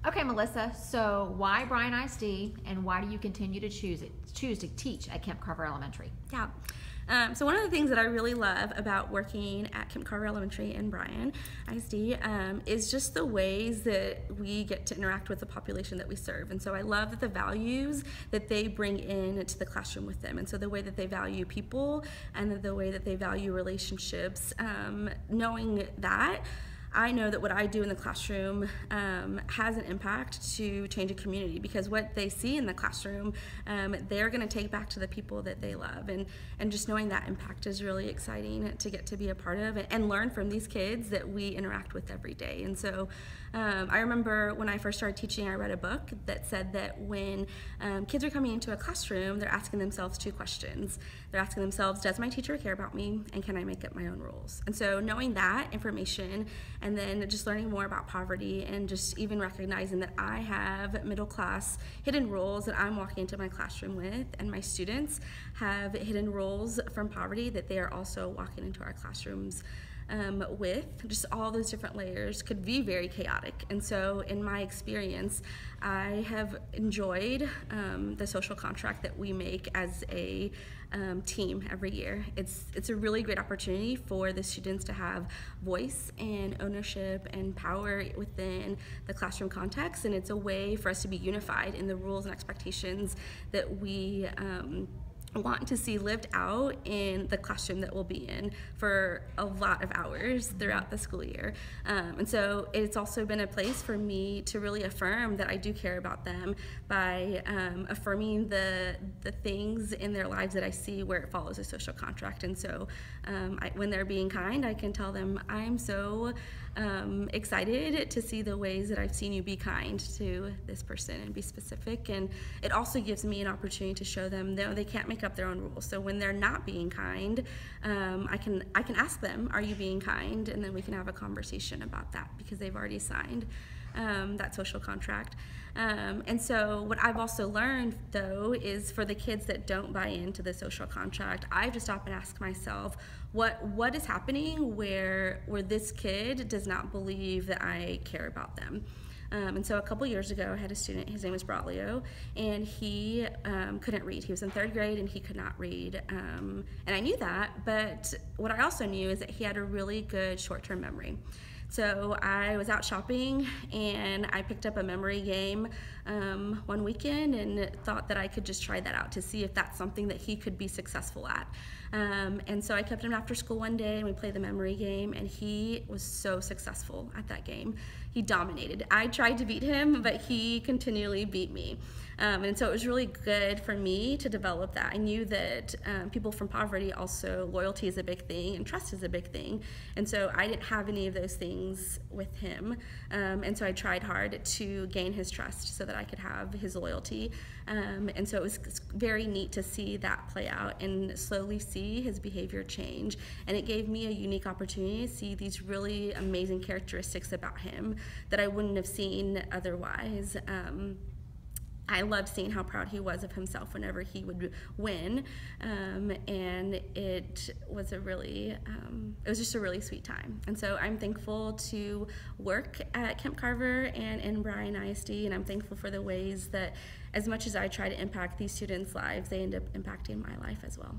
Okay, Melissa, so why Bryan ISD and why do you continue to choose to teach at Kemp Carver Elementary? Yeah. So one of the things that I really love about working at Kemp Carver Elementary and Bryan ISD is just the ways that we get to interact with the population that we serve. And so I love that the values that they bring in to the classroom with them. And so the way that they value people and the way that they value relationships, knowing that, I know that what I do in the classroom has an impact to change a community, because what they see in the classroom, they're going to take back to the people that they love. And just knowing that impact is really exciting to get to be a part of and learn from these kids that we interact with every day. And so I remember when I first started teaching, I read a book that said that when kids are coming into a classroom, they're asking themselves two questions. They're asking themselves, does my teacher care about me, and can I make up my own rules? And so knowing that information, and then just learning more about poverty, and just even recognizing that I have middle class hidden rules that I'm walking into my classroom with, and my students have hidden rules from poverty that they are also walking into our classrooms with. Just all those different layers could be very chaotic. And so in my experience, I have enjoyed the social contract that we make as a team every year. It's a really great opportunity for the students to have voice and ownership and power within the classroom context, and it's a way for us to be unified in the rules and expectations that we want to see lived out in the classroom that we'll be in for a lot of hours throughout the school year. And so it's also been a place for me to really affirm that I do care about them by affirming the things in their lives that I see where it follows a social contract. And so when they're being kind, I can tell them, I'm so excited to see the ways that I've seen you be kind to this person and be specific. And it also gives me an opportunity to show them that they can't make up their own rules. So when they're not being kind, I can ask them, are you being kind? And then we can have a conversation about that, because they've already signed that social contract. And so what I've also learned, though, is for the kids that don't buy into the social contract, I have to stop and ask myself, what is happening where this kid does not believe that I care about them? And so a couple years ago, I had a student, his name was Braulio, and he couldn't read. He was in 3rd grade and he could not read. And I knew that, but what I also knew is that he had a really good short-term memory. So I was out shopping and I picked up a memory game one weekend and thought that I could just try that out to see if that's something that he could be successful at. And so I kept him after school one day and we played the memory game, and he was so successful at that game. He dominated. I tried to beat him, but he continually beat me. And so it was really good for me to develop that. I knew that people from poverty also, loyalty is a big thing and trust is a big thing. And so I didn't have any of those things with him. And so I tried hard to gain his trust so that I could have his loyalty. And so it was very neat to see that play out and slowly see his behavior change. And it gave me a unique opportunity to see these really amazing characteristics about him that I wouldn't have seen otherwise. I loved seeing how proud he was of himself whenever he would win, and it was just a really sweet time. And so I'm thankful to work at Kemp Carver and in Bryan ISD, and I'm thankful for the ways that, as much as I try to impact these students' lives, they end up impacting my life as well.